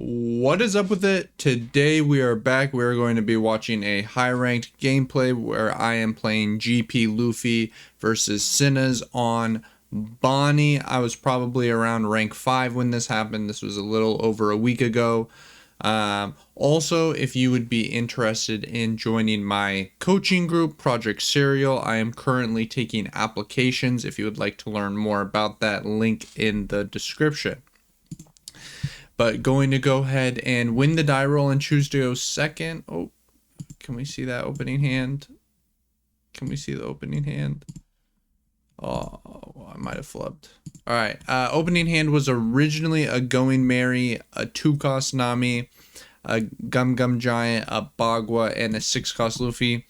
What is up with it? Today we are back. We are going to be watching a high ranked gameplay where I am playing GP Luffy versus Sinners on Bonney. I was probably around rank 5 when this happened. This was a little over a week ago. Also, if you would be interested in joining my coaching group, Project Serial, I am currently taking applications. If you would like to learn more about that, link in the description. But going to go ahead and win the die roll and choose to go second. Oh, can we see that opening hand? Can we see the opening hand? Oh, I might have flubbed. All right. Opening hand was originally a Going Merry, a 2-cost Nami, a Gum Gum Giant, a Bagua, and a 6-cost Luffy.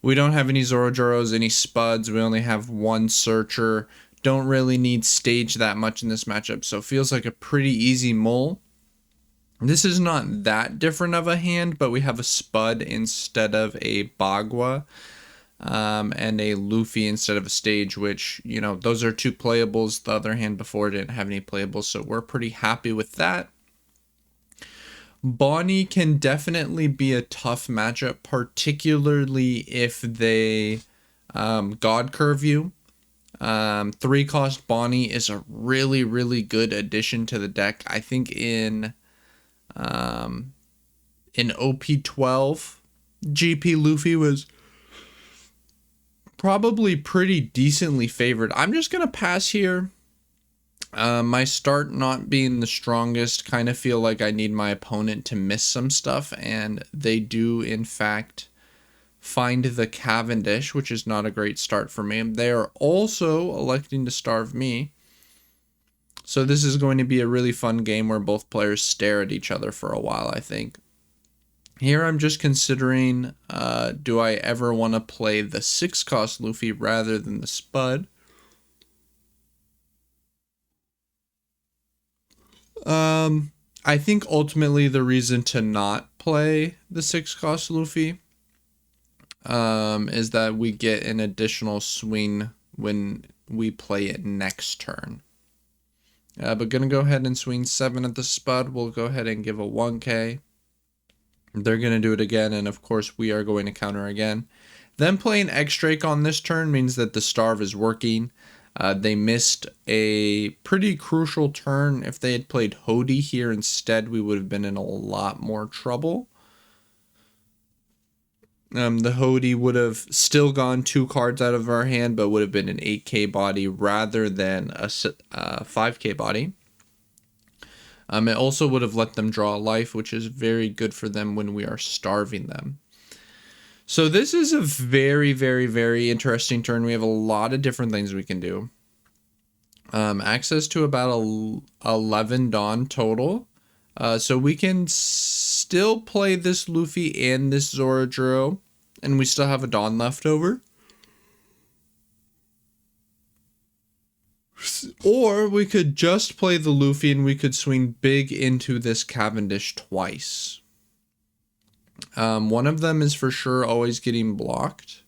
We don't have any Zorojoros, any Spuds. We only have one Searcher. Don't really need stage that much in this matchup, so it feels like a pretty easy mull. This is not that different of a hand, but we have a Spud instead of a Bagua, and a Luffy instead of a stage, which, you know, those are two playables. The other hand before didn't have any playables, so we're pretty happy with that. Bonney can definitely be a tough matchup, particularly if they God Curve you. 3-cost Bonney is a really good addition to the deck. I think in OP12, GP Luffy was probably pretty decently favored. I'm just gonna pass here. My start not being the strongest, kind of feel like I need my opponent to miss some stuff, and they do in fact find the Cavendish, which is not a great start for me. They are also electing to starve me. So this is going to be a really fun game where both players stare at each other for a while, I think. Here I'm just considering, do I ever want to play the 6-cost Luffy rather than the Spud? I think ultimately the reason to not play the 6-cost Luffy is that we get an additional swing when we play it next turn. But gonna go ahead and swing 7 at the Spud. We'll go ahead and give a 1k. They're gonna do it again, and of course we are going to counter again. Them playing X-Drake on this turn means that the starve is working. They missed a pretty crucial turn. If they had played Hody here instead, we would have been in a lot more trouble. The Hody would have still gone 2 cards out of our hand, but would have been an 8k body rather than a 5k body. It also would have let them draw a life, which is very good for them when we are starving them. So this is a very interesting turn. We have a lot of different things we can do. Access to about 11 Dawn total. So we can still play this Luffy and this Zorojuro, and we still have a Dawn left over. Or we could just play the Luffy and we could swing big into this Cavendish twice. One of them is for sure always getting blocked.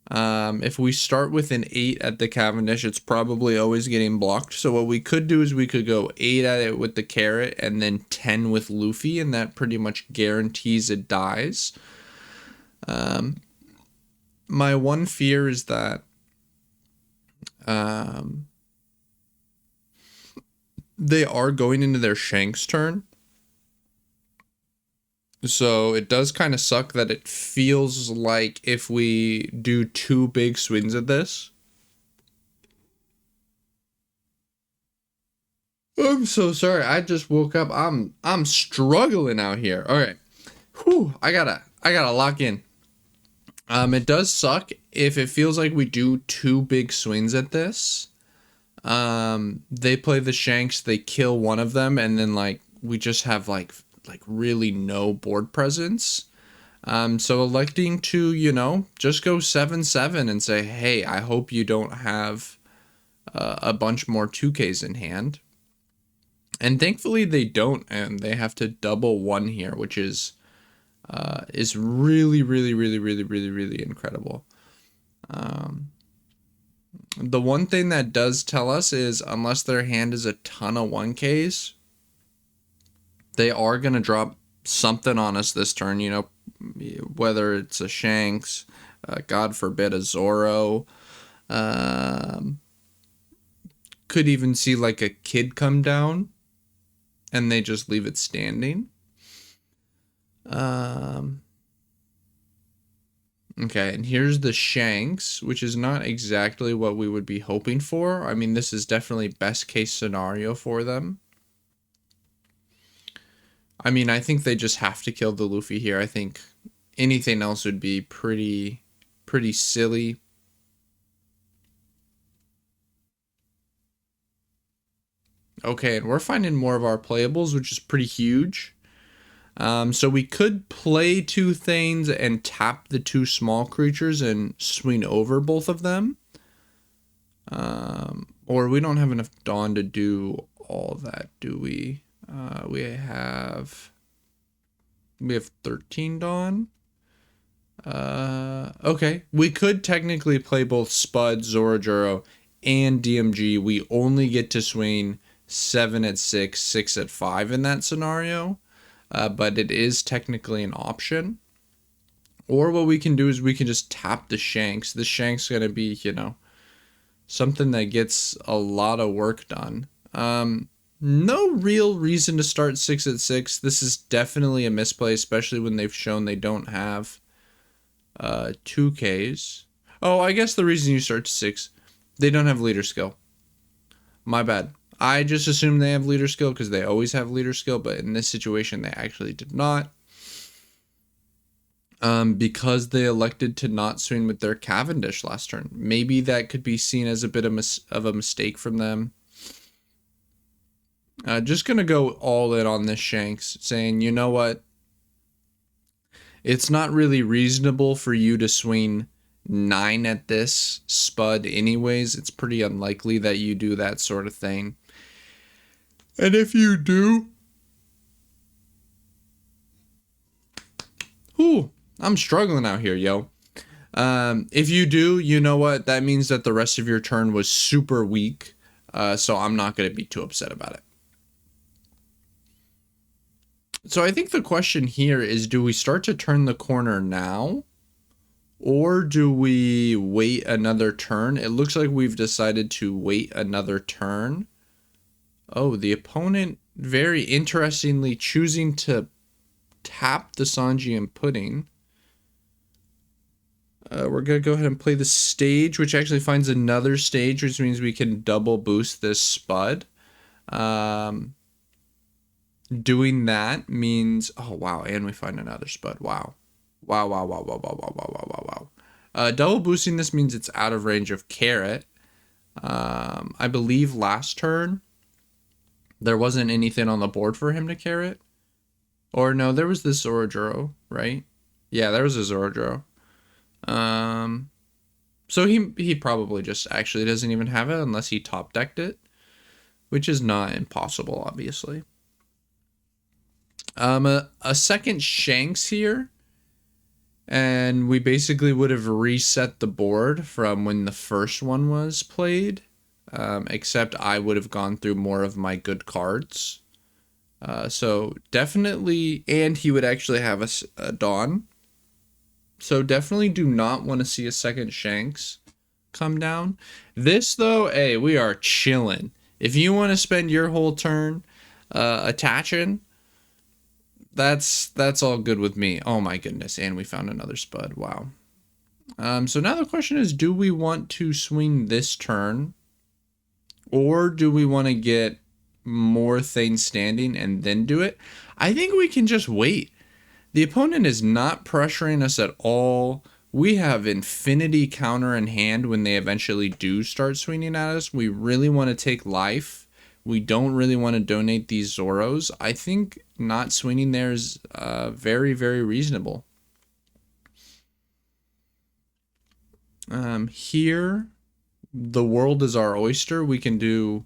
If we start with an 8 at the Cavendish, it's probably always getting blocked. So what we could do is we could go 8 at it with the carrot and then 10 with Luffy, and that pretty much guarantees it dies. My one fear is that they are going into their Shanks turn. So it does kind of suck that it feels like if we do 2 big swings at this. I'm so sorry. I just woke up. I'm struggling out here. All right. Whew, I gotta lock in. It does suck if it feels like we do 2 big swings at this. They play the Shanks, they kill one of them, and then like we just have like really no board presence. So electing to, you know, just go 7-7 and say, hey, I hope you don't have a bunch more 2Ks in hand. And thankfully they don't, and they have to double 1 here, which is really incredible. The one thing that does tell us is unless their hand is a ton of 1Ks, They are going to drop something on us this turn, you know, whether it's a Shanks, God forbid a Zoro. Could even see like a kid come down and they just leave it standing. Okay, and here's the Shanks, which is not exactly what we would be hoping for. I mean, this is definitely best case scenario for them. I mean, I think they just have to kill the Luffy here. I think anything else would be pretty silly. Okay, and we're finding more of our playables, which is pretty huge. So we could play two Thanes and tap the two small creatures and swing over both of them. Or we don't have enough Dawn to do all that, do we? We have 13 Dawn. Okay. We could technically play both Spud, Zorajuro, and DMG. We only get to swing 7 at 6, 6 at 5 in that scenario. But it is technically an option. Or what we can do is we can just tap the Shanks. The Shank's going to be, you know, something that gets a lot of work done. No real reason to start 6 at 6. This is definitely a misplay, especially when they've shown they don't have 2Ks. Oh, I guess the reason you start 6, they don't have leader skill. My bad. I just assumed they have leader skill because they always have leader skill, but in this situation they actually did not. Because they elected to not swing with their Cavendish last turn. Maybe that could be seen as a bit of a mistake from them. Just going to go all in on this Shanks, saying, you know what? It's not really reasonable for you to swing 9 at this Spud anyways. It's pretty unlikely that you do that sort of thing. And if you do... Ooh, I'm struggling out here, yo. If you do, you know what? That means that the rest of your turn was super weak. So I'm not going to be too upset about it. So I think the question here is, do we start to turn the corner now? Or do we wait another turn? It looks like we've decided to wait another turn. Oh, the opponent, very interestingly, choosing to tap the Sanji and Pudding. We're going to go ahead and play the stage, which actually finds another stage, which means we can double boost this Spud. Doing that means... Oh, wow, and we find another Spud. Wow. Wow. Double boosting this means it's out of range of Carrot. I believe last turn there wasn't anything on the board for him to Carrot. Or no, there was this Zorajuro, right? Yeah, there was a Zorajuro. So he probably just actually doesn't even have it unless he top decked it, which is not impossible, obviously. A second Shanks here, and we basically would have reset the board from when the first one was played, except I would have gone through more of my good cards. So definitely, and he would actually have a Dawn. So definitely do not want to see a second Shanks come down. This though, hey, we are chilling. If you want to spend your whole turn attaching, that's all good with me. Oh my goodness, and we found another Spud. Wow. So now the question is, do we want to swing this turn, or do we want to get more things standing and then do it? I think we can just wait. The opponent is not pressuring us at all. We have infinity counter in hand when they eventually do start swinging at us. We really want to take life. We don't really want to donate these Zoros. I think not swinging there is very, very reasonable. Here, the world is our oyster. We can do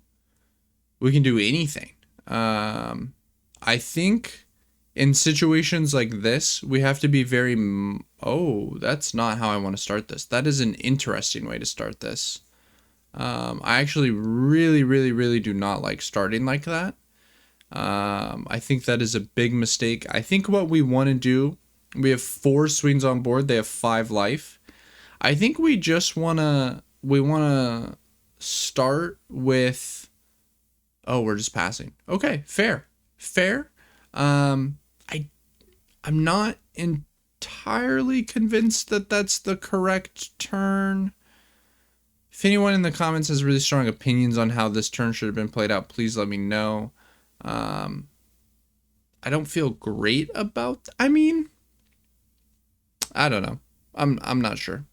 anything. I think in situations like this, we have to be very... Oh, that's not how I want to start this. That is an interesting way to start this. I actually really do not like starting like that. I think that is a big mistake. I think what we want to do, we have 4 swings on board. They have 5 life. I think we just want to start with, oh, we're just passing. Okay, fair. I'm not entirely convinced that that's the correct turn. If anyone in the comments has really strong opinions on how this turn should have been played out, please let me know. I don't feel great about. I mean, I don't know. I'm not sure.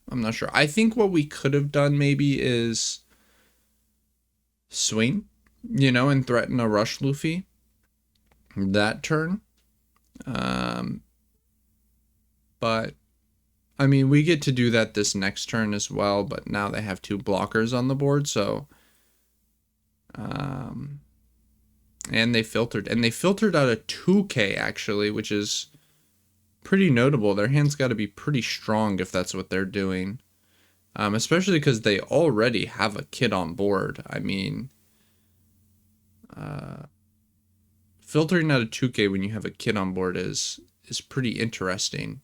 I think what we could have done maybe is swing, and threaten a rush Luffy that turn. But I mean, we get to do that this next turn as well, but now they have 2 blockers on the board, so and they filtered out a 2K actually, which is pretty notable. Their hand's got to be pretty strong if that's what they're doing. Especially because they already have a kid on board. I mean, filtering out a 2K when you have a kid on board is pretty interesting.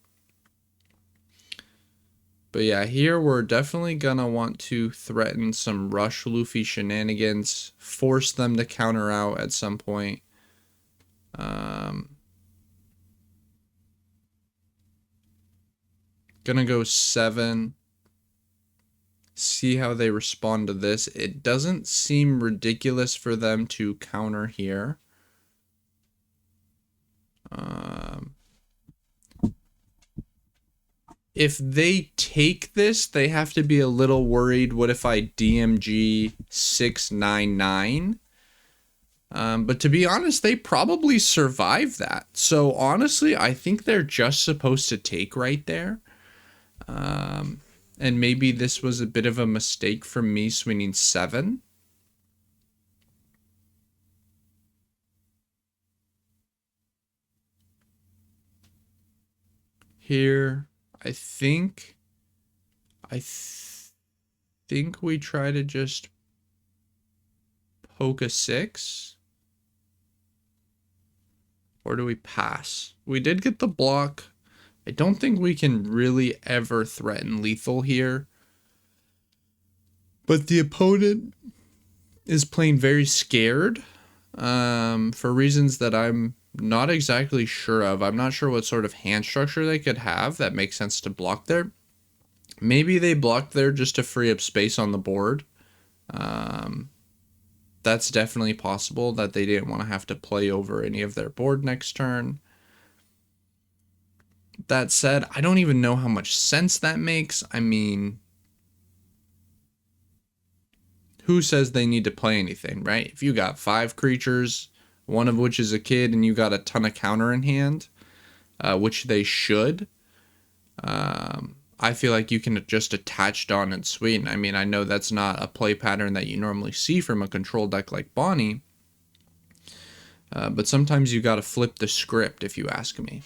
But yeah, here we're definitely gonna want to threaten some rush Luffy shenanigans, force them to counter out at some point. Gonna go 7. See how they respond to this. It doesn't seem ridiculous for them to counter here. If they take this, they have to be a little worried. What if I DMG 699? But to be honest, they probably survive that. So honestly, I think they're just supposed to take right there. And maybe this was a bit of a mistake from me swinging 7. Here, I think we try to just poke a 6. Or do we pass? We did get the block. I don't think we can really ever threaten lethal here. But the opponent is playing very scared for reasons that I'm not exactly sure of. I'm not sure what sort of hand structure they could have that makes sense to block there. Maybe they blocked there just to free up space on the board. That's definitely possible, that they didn't want to have to play over any of their board next turn. That said, I don't even know how much sense that makes. I mean, who says they need to play anything, right? If you got 5 creatures, one of which is a kid, and you got a ton of counter in hand, which they should, I feel like you can just attach Dawn and Sweden. I mean, I know that's not a play pattern that you normally see from a control deck like Bonney, but sometimes you got to flip the script, if you ask me.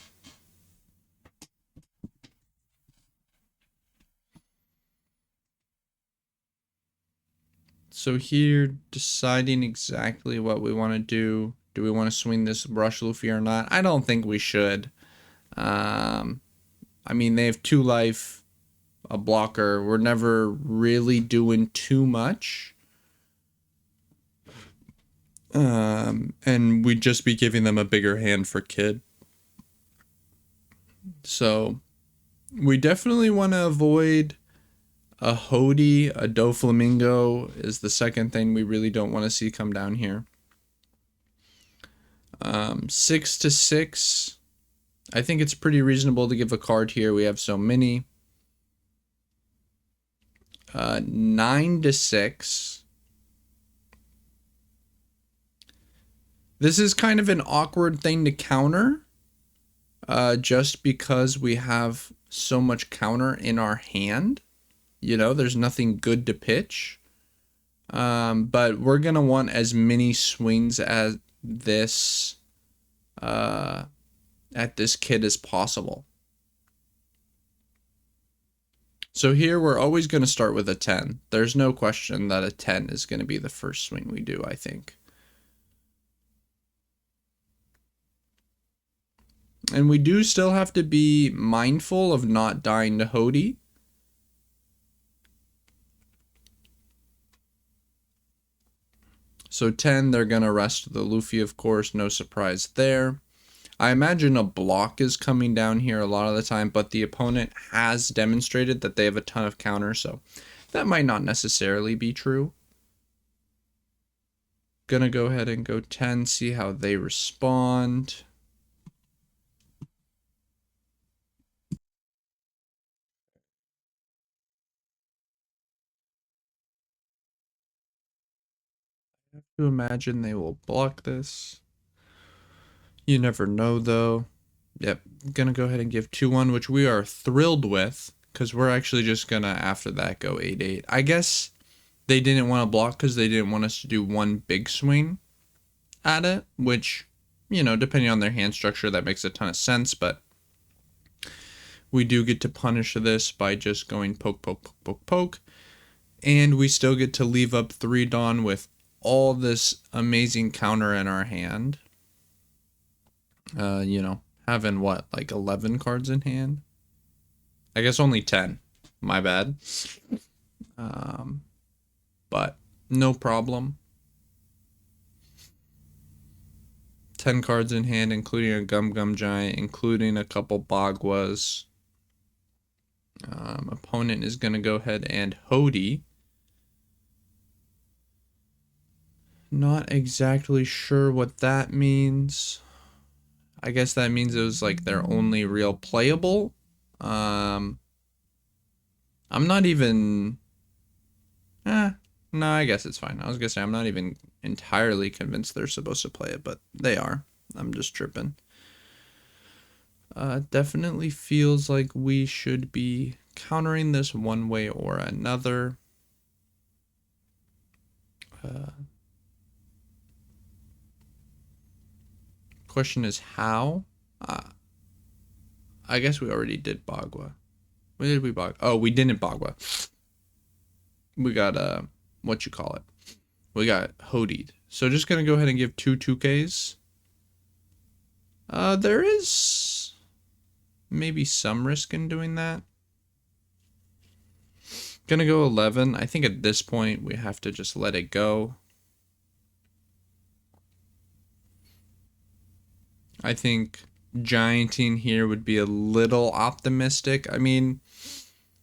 So here, deciding exactly what we want to do. Do we want to swing this rush Luffy or not? I don't think we should. I mean, they have 2 life, a blocker. We're never really doing too much. And we'd just be giving them a bigger hand for kid. So we definitely want to avoid a Hody. A Doflamingo is the second thing we really don't want to see come down here. 6 to 6. I think it's pretty reasonable to give a card here. We have so many. 9 to 6. This is kind of an awkward thing to counter, just because we have so much counter in our hand. You know, there's nothing good to pitch. But we're going to want as many swings at this kid as possible. So here we're always going to start with a 10. There's no question that a 10 is going to be the first swing we do, I think. And we do still have to be mindful of not dying to Hody. So 10, they're going to rest the Luffy, of course. No surprise there. I imagine a block is coming down here a lot of the time, but the opponent has demonstrated that they have a ton of counters, so that might not necessarily be true. Gonna go ahead and go 10, see how they respond. I have to imagine they will block this. You never know, though. Yep, gonna go ahead and give 2-1, which we are thrilled with, because we're actually just gonna, after that, go 8-8. I guess they didn't want to block because they didn't want us to do one big swing at it, which, you know, depending on their hand structure, that makes a ton of sense, but we do get to punish this by just going poke, poke, poke, poke, poke, and we still get to leave up 3 Dawn with all this amazing counter in our hand. You know, having what, like 11 cards in hand? I guess only 10. My bad. But no problem. 10 cards in hand, including a Gum Gum Giant, including a couple Bagwas. Opponent is going to go ahead and Hody. Not exactly sure what that means. I guess that means it was like their only real playable. I'm not even... no, I guess it's fine. I was gonna say I'm not even entirely convinced they're supposed to play it, but they are. I'm just tripping. Definitely feels like we should be countering this one way or another. Question is how? I guess we already did Bagua. When did we Bagua? Oh, we didn't Bagua. We got, what you call it? We got Hodied. So just gonna go ahead and give 2 2Ks. There is maybe some risk in doing that. Gonna go 11. I think at this point we have to just let it go. I think gianting here would be a little optimistic. I mean,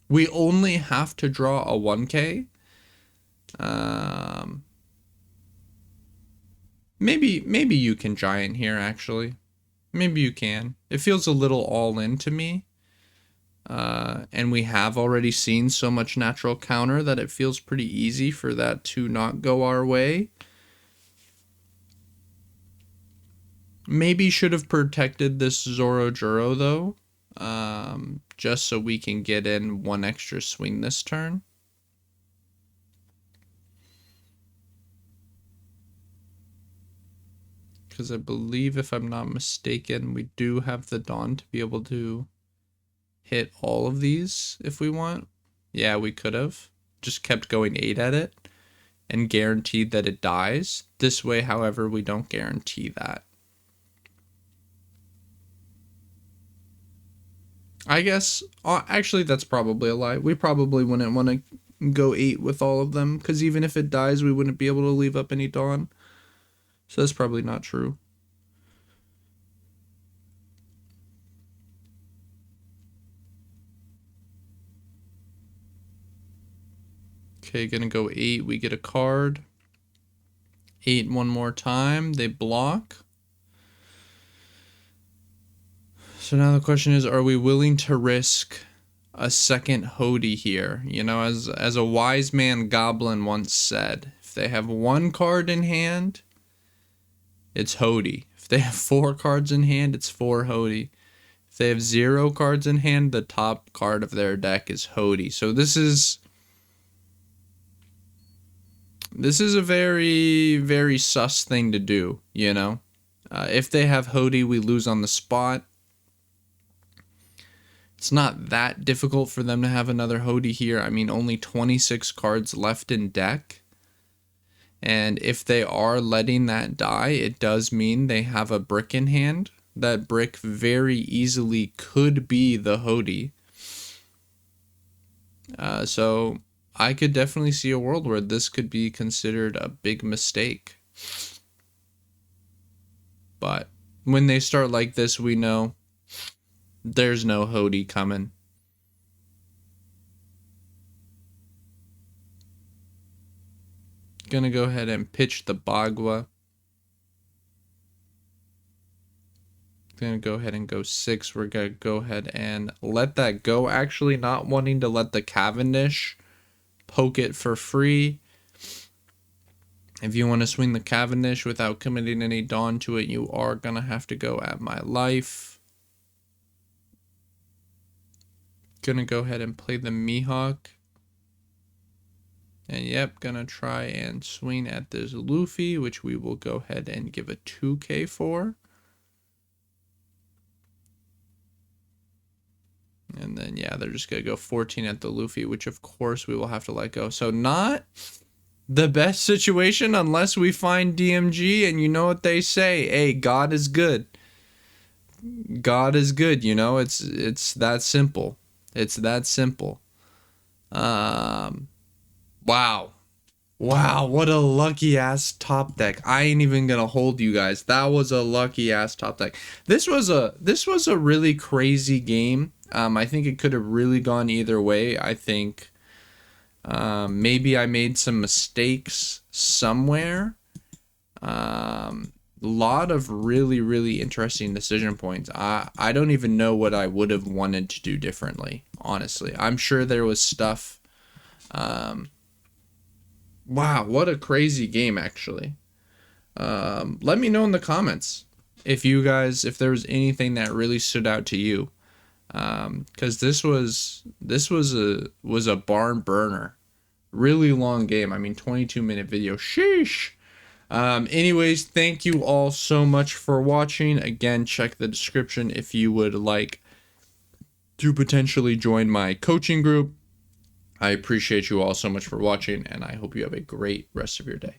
we only have to draw a 1K. Maybe you can giant here, actually. Maybe you can. It feels a little all in to me. And we have already seen so much natural counter that it feels pretty easy for that to not go our way. Maybe should have protected this Zoro Juro though, just so we can get in 1 extra swing this turn. Because I believe, if I'm not mistaken, we do have the Dawn to be able to hit all of these if we want. Yeah, we could have just kept going 8 at it and guaranteed that it dies. This way, however, we don't guarantee that. I guess, actually, that's probably a lie. We probably wouldn't want to go 8 with all of them, because even if it dies, we wouldn't be able to leave up any Dawn. So that's probably not true. Okay, gonna go 8. We get a card. 8 one more time. They block. So now the question is, are we willing to risk a second Hody here? You know, as a wise man goblin once said, if they have 1 card in hand, it's Hody. If they have 4 cards in hand, it's 4 Hody. If they have 0 cards in hand, the top card of their deck is Hody. So this is a very, very sus thing to do, you know? If they have Hody, we lose on the spot. It's not that difficult for them to have another Hody here. I mean, only 26 cards left in deck. And if they are letting that die, it does mean they have a brick in hand, that brick very easily could be the Hody. So I could definitely see a world where this could be considered a big mistake. But when they start like this, we know there's no Hody coming. Gonna go ahead and pitch the Bagua. Gonna go ahead and go 6. We're gonna go ahead and let that go. Actually, not wanting to let the Cavendish poke it for free. If you want to swing the Cavendish without committing any Dawn to it, you are gonna have to go at my life. Gonna go ahead and play the Mihawk. And yep, gonna try and swing at this Luffy, which we will go ahead and give a 2k for. And then, yeah, they're just gonna go 14 at the Luffy, which of course we will have to let go. So not the best situation unless we find DMG, and you know what they say, hey, God is good. God is good, you know, it's that simple. It's that simple. Wow. Wow, what a lucky ass top deck. I ain't even gonna hold you guys. That was a lucky ass top deck. This was a really crazy game. I think it could have really gone either way. I think maybe I made some mistakes somewhere. Lot of really interesting decision points. I don't even know what I would have wanted to do differently, honestly. I'm sure there was stuff. Wow, what a crazy game, actually. Let me know in the comments if there was anything that really stood out to you. Because this was a barn burner. Really long game. I mean, 22-minute video. Sheesh. Anyways, thank you all so much for watching. Again, check the description if you would like to potentially join my coaching group. I appreciate you all so much for watching, and I hope you have a great rest of your day.